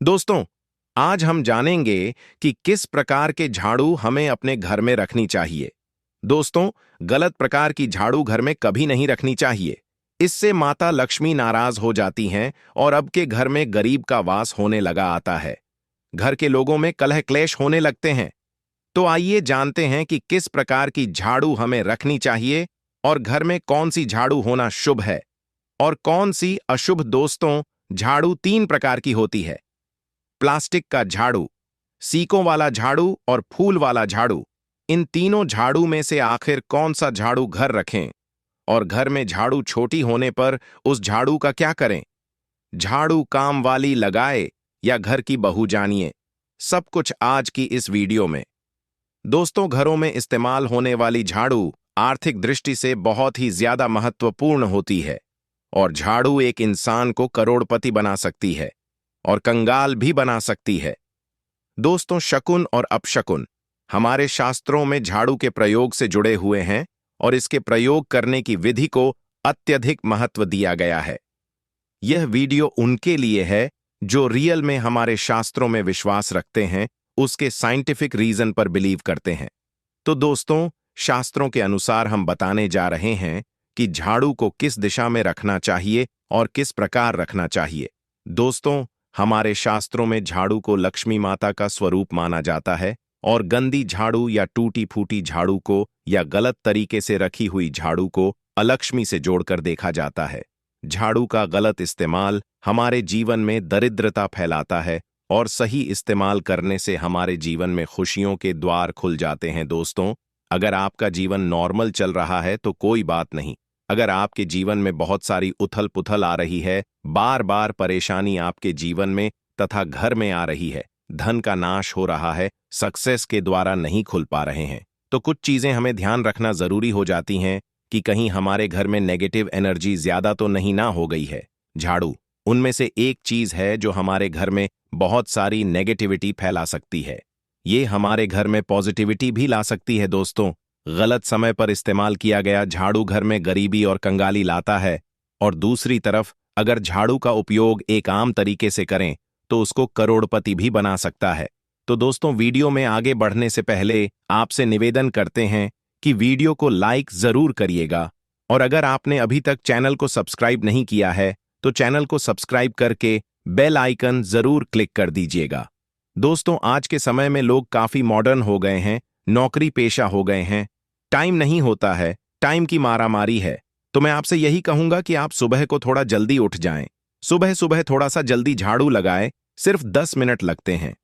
दोस्तों, आज हम जानेंगे कि किस प्रकार के झाड़ू हमें अपने घर में रखनी चाहिए। दोस्तों, गलत प्रकार की झाड़ू घर में कभी नहीं रखनी चाहिए। इससे माता लक्ष्मी नाराज हो जाती हैं और अब के घर में गरीब का वास होने लगा आता है। घर के लोगों में कलह क्लेश होने लगते हैं। तो आइए जानते हैं कि किस प्रकार की झाड़ू हमें रखनी चाहिए और घर में कौन सी झाड़ू होना शुभ है और कौन सी अशुभ। दोस्तों, झाड़ू 3 प्रकार की होती है। प्लास्टिक का झाड़ू, सीकों वाला झाड़ू और फूल वाला झाड़ू। इन तीनों झाड़ू में से आखिर कौन सा झाड़ू घर रखें और घर में झाड़ू छोटी होने पर उस झाड़ू का क्या करें? झाड़ू काम वाली लगाए या घर की बहू जानिए, सब कुछ आज की इस वीडियो में। दोस्तों, घरों में इस्तेमाल होने वाली झाड़ू आर्थिक दृष्टि से बहुत ही ज्यादा महत्वपूर्ण होती है और झाड़ू एक इंसान को करोड़पति बना सकती है और कंगाल भी बना सकती है। दोस्तों, शकुन और अपशकुन हमारे शास्त्रों में झाड़ू के प्रयोग से जुड़े हुए हैं और इसके प्रयोग करने की विधि को अत्यधिक महत्व दिया गया है। यह वीडियो उनके लिए है जो रियल में हमारे शास्त्रों में विश्वास रखते हैं, उसके साइंटिफिक रीजन पर बिलीव करते हैं। तो दोस्तों, शास्त्रों के अनुसार हम बताने जा रहे हैं कि झाड़ू को किस दिशा में रखना चाहिए और किस प्रकार रखना चाहिए। दोस्तों, हमारे शास्त्रों में झाड़ू को लक्ष्मी माता का स्वरूप माना जाता है और गंदी झाड़ू या टूटी फूटी झाड़ू को या गलत तरीके से रखी हुई झाड़ू को अलक्ष्मी से जोड़कर देखा जाता है। झाड़ू का गलत इस्तेमाल हमारे जीवन में दरिद्रता फैलाता है और सही इस्तेमाल करने से हमारे जीवन में खुशियों के द्वार खुल जाते हैं। दोस्तों, अगर आपका जीवन नॉर्मल चल रहा है तो कोई बात नहीं। अगर आपके जीवन में बहुत सारी उथल पुथल आ रही है, बार बार परेशानी आपके जीवन में तथा घर में आ रही है, धन का नाश हो रहा है, सक्सेस के द्वारा नहीं खुल पा रहे हैं, तो कुछ चीजें हमें ध्यान रखना जरूरी हो जाती हैं कि कहीं हमारे घर में नेगेटिव एनर्जी ज्यादा तो नहीं ना हो गई है। झाड़ू उनमें से एक चीज है जो हमारे घर में बहुत सारी नेगेटिविटी फैला सकती है। ये हमारे घर में पॉजिटिविटी भी ला सकती है। दोस्तों, गलत समय पर इस्तेमाल किया गया झाड़ू घर में गरीबी और कंगाली लाता है और दूसरी तरफ अगर झाड़ू का उपयोग एक आम तरीके से करें तो उसको करोड़पति भी बना सकता है। तो दोस्तों, वीडियो में आगे बढ़ने से पहले आपसे निवेदन करते हैं कि वीडियो को लाइक जरूर करिएगा और अगर आपने अभी तक चैनल को सब्सक्राइब नहीं किया है तो चैनल को सब्सक्राइब करके बेल आइकन जरूर क्लिक कर दीजिएगा। दोस्तों, आज के समय में लोग काफी मॉडर्न हो गए हैं, नौकरी पेशा हो गए हैं, टाइम नहीं होता है, टाइम की मारामारी है। तो मैं आपसे यही कहूंगा कि आप सुबह को थोड़ा जल्दी उठ जाएं। सुबह सुबह थोड़ा सा जल्दी झाड़ू लगाएं। सिर्फ 10 मिनट लगते हैं।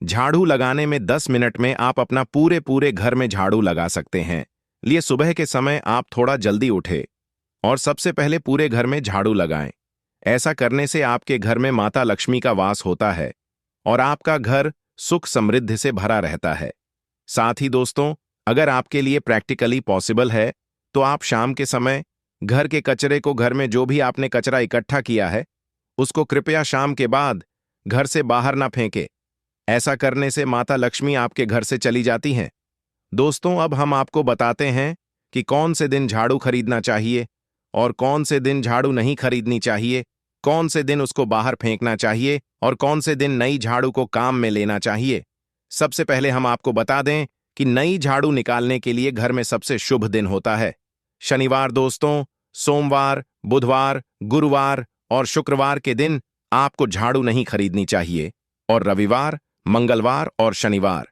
झाड़ू लगाने में 10 मिनट में आप अपना पूरे घर में झाड़ू लगा सकते हैं। लिए सुबह के समय आप थोड़ा जल्दी उठे और सबसे पहले पूरे घर में झाड़ू लगाएं। ऐसा करने से आपके घर में माता लक्ष्मी का वास होता है और आपका घर सुख समृद्धि से भरा रहता है। साथ ही दोस्तों, अगर आपके लिए प्रैक्टिकली पॉसिबल है तो आप शाम के समय घर के कचरे को, घर में जो भी आपने कचरा इकट्ठा किया है, उसको कृपया शाम के बाद घर से बाहर ना फेंके। ऐसा करने से माता लक्ष्मी आपके घर से चली जाती हैं। दोस्तों, अब हम आपको बताते हैं कि कौन से दिन झाड़ू खरीदना चाहिए और कौन से दिन झाड़ू नहीं खरीदनी चाहिए, कौन से दिन उसको बाहर फेंकना चाहिए और कौन से दिन नई झाड़ू को काम में लेना चाहिए। सबसे पहले हम आपको बता दें कि नई झाड़ू निकालने के लिए घर में सबसे शुभ दिन होता है शनिवार। दोस्तों, सोमवार, बुधवार, गुरुवार और शुक्रवार के दिन आपको झाड़ू नहीं खरीदनी चाहिए और रविवार, मंगलवार और शनिवार,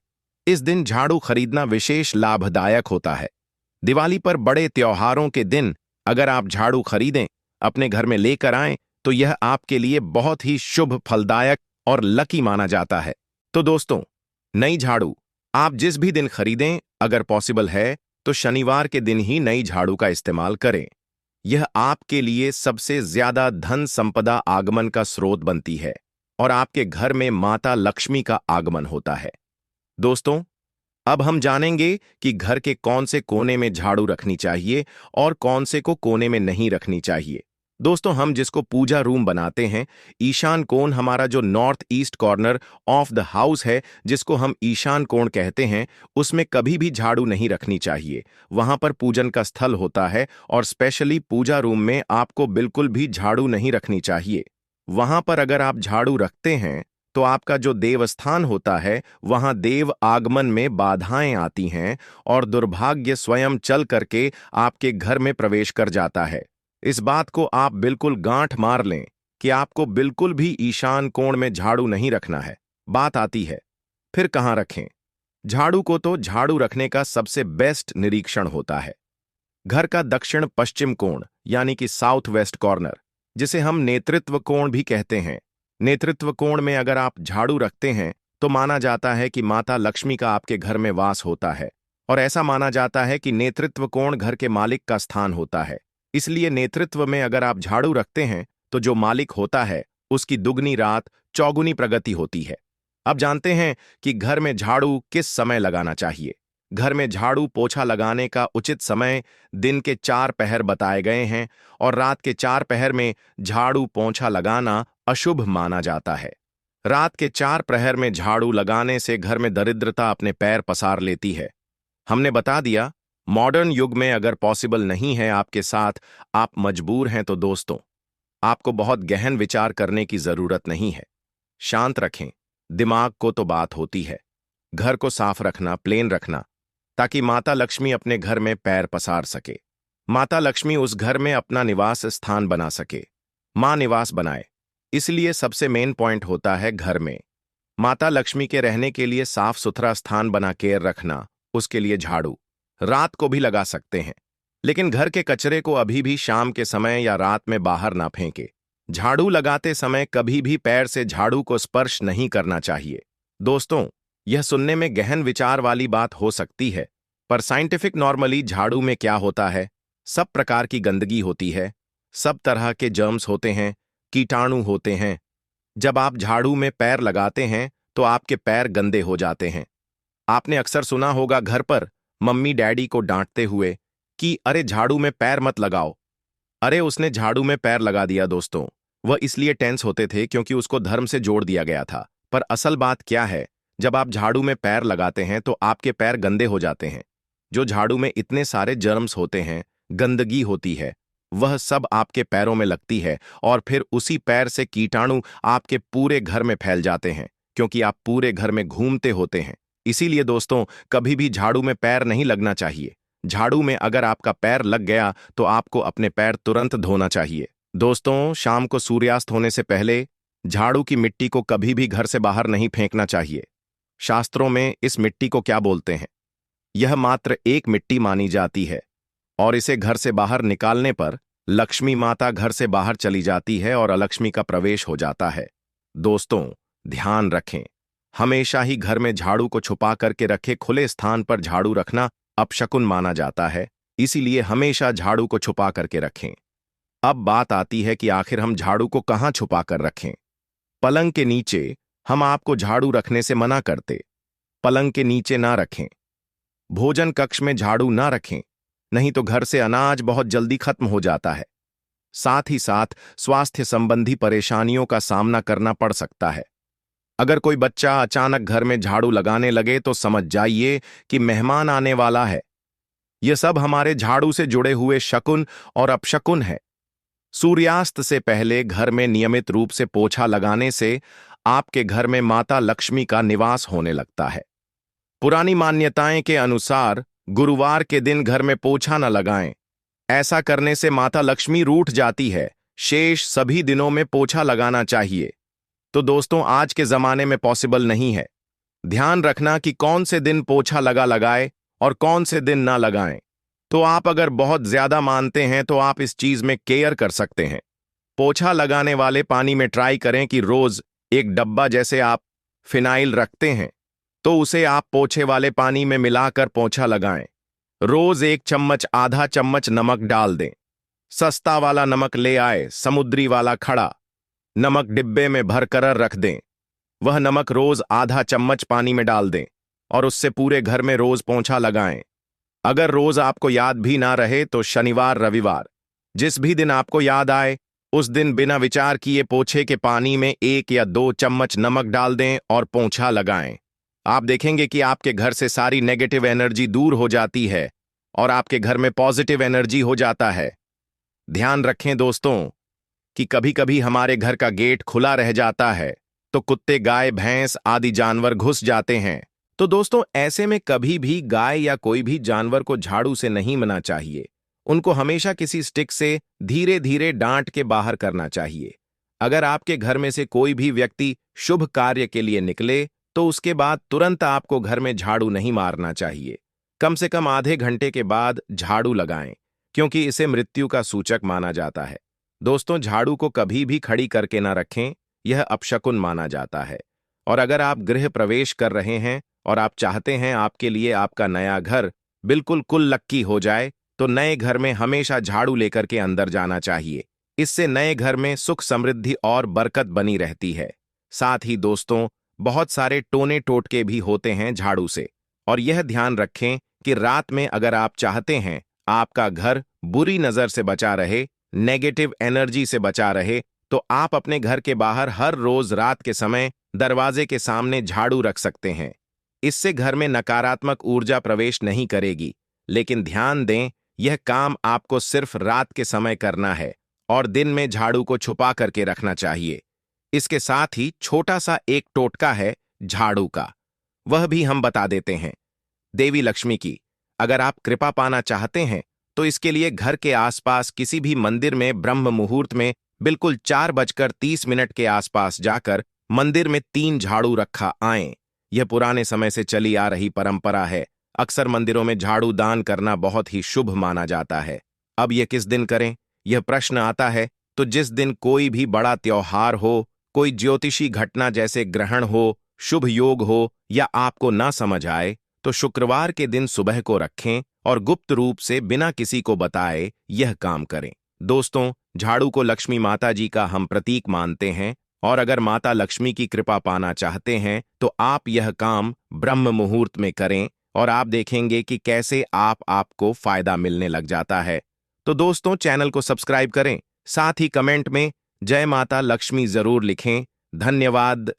इस दिन झाड़ू खरीदना विशेष लाभदायक होता है। दिवाली पर बड़े त्योहारों के दिन अगर आप झाड़ू खरीदें, अपने घर में लेकर आएं, तो यह आपके लिए बहुत ही शुभ, फलदायक और लकी माना जाता है। तो दोस्तों, नई झाड़ू आप जिस भी दिन खरीदें, अगर पॉसिबल है तो शनिवार के दिन ही नई झाड़ू का इस्तेमाल करें। यह आपके लिए सबसे ज्यादा धन संपदा आगमन का स्रोत बनती है और आपके घर में माता लक्ष्मी का आगमन होता है। दोस्तों, अब हम जानेंगे कि घर के कौन से कोने में झाड़ू रखनी चाहिए और कौन से को कोने में नहीं रखनी चाहिए। दोस्तों, हम जिसको पूजा रूम बनाते हैं, ईशान कोण हमारा जो north east corner of the house है, जिसको हम ईशान कोण कहते हैं, उसमें कभी भी झाड़ू नहीं रखनी चाहिए। वहां पर पूजन का स्थल होता है और स्पेशली पूजा रूम में आपको बिल्कुल भी झाड़ू नहीं रखनी चाहिए। वहां पर अगर आप झाड़ू रखते हैं तो आपका जो देवस्थान होता है वहां देव आगमन में बाधाएं आती हैं और दुर्भाग्य स्वयं चल करके आपके घर में प्रवेश कर जाता है। इस बात को आप बिल्कुल गांठ मार लें कि आपको बिल्कुल भी ईशान कोण में झाड़ू नहीं रखना है। बात आती है फिर कहाँ रखें? झाड़ू को तो झाड़ू रखने का सबसे बेस्ट निरीक्षण होता है घर का दक्षिण पश्चिम कोण, यानी कि साउथ वेस्ट कॉर्नर, जिसे हम नेतृत्व कोण भी कहते हैं। नेतृत्व कोण में अगर आप झाड़ू रखते हैं तो माना जाता है कि माता लक्ष्मी का आपके घर में वास होता है, और ऐसा माना जाता है कि नेतृत्व कोण घर के मालिक का स्थान होता है। इसलिए नेतृत्व में अगर आप झाड़ू रखते हैं तो जो मालिक होता है उसकी दुगनी रात चौगुनी प्रगति होती है। अब जानते हैं कि घर में झाड़ू किस समय लगाना चाहिए। घर में झाड़ू पोछा लगाने का उचित समय दिन के 4 पहर बताए गए हैं, और रात के 4 पहर में झाड़ू पोछा लगाना अशुभ माना जाता है। रात के 4 प्रहर में झाड़ू लगाने से घर में दरिद्रता अपने पैर पसार लेती है। हमने बता दिया, मॉडर्न युग में अगर पॉसिबल नहीं है आपके साथ, आप मजबूर हैं, तो दोस्तों आपको बहुत गहन विचार करने की जरूरत नहीं है। शांत रखें दिमाग को, तो बात होती है घर को साफ रखना, प्लेन रखना, ताकि माता लक्ष्मी अपने घर में पैर पसार सके। माता लक्ष्मी उस घर में अपना निवास स्थान बना सके, मां निवास बनाए। इसलिए सबसे मेन पॉइंट होता है घर में माता लक्ष्मी के रहने के लिए साफ सुथरा स्थान बना के रखना। उसके लिए झाड़ू रात को भी लगा सकते हैं, लेकिन घर के कचरे को अभी भी शाम के समय या रात में बाहर ना फेंके। झाड़ू लगाते समय कभी भी पैर से झाड़ू को स्पर्श नहीं करना चाहिए। दोस्तों, यह सुनने में गहन विचार वाली बात हो सकती है, पर साइंटिफिक नॉर्मली झाड़ू में क्या होता है? सब प्रकार की गंदगी होती है, सब तरह के जर्म्स होते हैं, कीटाणु होते हैं। जब आप झाड़ू में पैर लगाते हैं तो आपके पैर गंदे हो जाते हैं। आपने अक्सर सुना होगा घर पर मम्मी डैडी को डांटते हुए कि अरे झाड़ू में पैर मत लगाओ। अरे उसने झाड़ू में पैर लगा दिया। दोस्तों, वह इसलिए टेंस होते थे क्योंकि उसको धर्म से जोड़ दिया गया था। पर असल बात क्या है? जब आप झाड़ू में पैर लगाते हैं तो आपके पैर गंदे हो जाते हैं। जो झाड़ू में इतने सारे जर्म्स होते हैं, गंदगी होती है, वह सब आपके पैरों में लगती है, और फिर उसी पैर से कीटाणु आपके पूरे घर में फैल जाते हैं, क्योंकि आप पूरे घर में घूमते होते हैं। इसीलिए दोस्तों, कभी भी झाड़ू में पैर नहीं लगना चाहिए। झाड़ू में अगर आपका पैर लग गया तो आपको अपने पैर तुरंत धोना चाहिए। दोस्तों, शाम को सूर्यास्त होने से पहले झाड़ू की मिट्टी को कभी भी घर से बाहर नहीं फेंकना चाहिए। शास्त्रों में इस मिट्टी को क्या बोलते हैं? यह मात्र एक मिट्टी मानी जाती है, और इसे घर से बाहर निकालने पर लक्ष्मी माता घर से बाहर चली जाती है और अलक्ष्मी का प्रवेश हो जाता है। दोस्तों, ध्यान रखें, हमेशा ही घर में झाड़ू को छुपा करके रखे। खुले स्थान पर झाड़ू रखना अपशकुन माना जाता है, इसीलिए हमेशा झाड़ू को छुपा करके रखें। अब बात आती है कि आखिर हम झाड़ू को कहां छुपा कर रखें? पलंग के नीचे हम आपको झाड़ू रखने से मना करते। पलंग के नीचे ना रखें। भोजन कक्ष में झाड़ू ना रखें, नहीं तो घर से अनाज बहुत जल्दी खत्म हो जाता है। साथ ही साथ स्वास्थ्य संबंधी परेशानियों का सामना करना पड़ सकता है। अगर कोई बच्चा अचानक घर में झाड़ू लगाने लगे तो समझ जाइए कि मेहमान आने वाला है। यह सब हमारे झाड़ू से जुड़े हुए शकुन और अपशकुन है। सूर्यास्त से पहले घर में नियमित रूप से पोछा लगाने से आपके घर में माता लक्ष्मी का निवास होने लगता है। पुरानी मान्यताएं के अनुसार गुरुवार के दिन घर में पोछा न लगाएं। ऐसा करने से माता लक्ष्मी रूठ जाती है। शेष सभी दिनों में पोछा लगाना चाहिए। तो दोस्तों, आज के जमाने में पॉसिबल नहीं है। ध्यान रखना कि कौन से दिन पोछा लगाए और कौन से दिन ना लगाएं। तो आप अगर बहुत ज्यादा मानते हैं तो आप इस चीज में केयर कर सकते हैं। पोछा लगाने वाले पानी में ट्राई करें कि रोज एक डब्बा, जैसे आप फिनाइल रखते हैं, तो उसे आप पोछे वाले पानी में मिलाकर पोछा लगाएं। रोज 1 चम्मच आधा चम्मच नमक डाल दें। सस्ता वाला नमक ले आए, समुद्री वाला खड़ा नमक डिब्बे में भरकर रख दें। वह नमक रोज आधा चम्मच पानी में डाल दें और उससे पूरे घर में रोज पोछा लगाएं। अगर रोज आपको याद भी ना रहे तो शनिवार रविवार जिस भी दिन आपको याद आए, उस दिन बिना विचार किए पोछे के पानी में 1 या 2 चम्मच नमक डाल दें और पोछा लगाएं। आप देखेंगे कि आपके घर से सारी नेगेटिव एनर्जी दूर हो जाती है और आपके घर में पॉजिटिव एनर्जी हो जाता है। ध्यान रखें दोस्तों कि कभी कभी हमारे घर का गेट खुला रह जाता है, तो कुत्ते, गाय, भैंस आदि जानवर घुस जाते हैं। तो दोस्तों, ऐसे में कभी भी गाय या कोई भी जानवर को झाड़ू से नहीं मना चाहिए। उनको हमेशा किसी स्टिक से धीरे धीरे डांट के बाहर करना चाहिए। अगर आपके घर में से कोई भी व्यक्ति शुभ कार्य के लिए निकले तो उसके बाद तुरंत आपको घर में झाड़ू नहीं मारना चाहिए। कम से कम आधे घंटे के बाद झाड़ू लगाएं, क्योंकि इसे मृत्यु का सूचक माना जाता है। दोस्तों, झाड़ू को कभी भी खड़ी करके ना रखें, यह अपशकुन माना जाता है। और अगर आप गृह प्रवेश कर रहे हैं और आप चाहते हैं आपके लिए आपका नया घर बिल्कुल कुल्लक्की हो जाए, तो नए घर में हमेशा झाड़ू लेकर के अंदर जाना चाहिए। इससे नए घर में सुख समृद्धि और बरकत बनी रहती है। साथ ही दोस्तों, बहुत सारे टोने टोटके भी होते हैं झाड़ू से। और यह ध्यान रखें कि रात में अगर आप चाहते हैं आपका घर बुरी नजर से बचा रहे, नेगेटिव एनर्जी से बचा रहे, तो आप अपने घर के बाहर हर रोज रात के समय दरवाजे के सामने झाड़ू रख सकते हैं। इससे घर में नकारात्मक ऊर्जा प्रवेश नहीं करेगी। लेकिन ध्यान दें, यह काम आपको सिर्फ रात के समय करना है और दिन में झाड़ू को छुपा करके रखना चाहिए। इसके साथ ही छोटा सा एक टोटका है झाड़ू का, वह भी हम बता देते हैं। देवी लक्ष्मी की अगर आप कृपा पाना चाहते हैं तो इसके लिए घर के आसपास किसी भी मंदिर में ब्रह्म मुहूर्त में बिल्कुल 4:30 के आसपास जाकर मंदिर में 3 झाड़ू रखा आएं। यह पुराने समय से चली आ रही परंपरा है। अक्सर मंदिरों में झाड़ू दान करना बहुत ही शुभ माना जाता है। अब यह किस दिन करें, यह प्रश्न आता है, तो जिस दिन कोई भी बड़ा त्योहार हो, कोई ज्योतिषी घटना जैसे ग्रहण हो, शुभ योग हो, या आपको ना समझ आए, तो शुक्रवार के दिन सुबह को रखें और गुप्त रूप से बिना किसी को बताए यह काम करें। दोस्तों, झाड़ू को लक्ष्मी माता जी का हम प्रतीक मानते हैं, और अगर माता लक्ष्मी की कृपा पाना चाहते हैं तो आप यह काम ब्रह्म मुहूर्त में करें और आप देखेंगे कि कैसे आपको फायदा मिलने लग जाता है। तो दोस्तों, चैनल को सब्सक्राइब करें, साथ ही कमेंट में जय माता लक्ष्मी जरूर लिखें। धन्यवाद।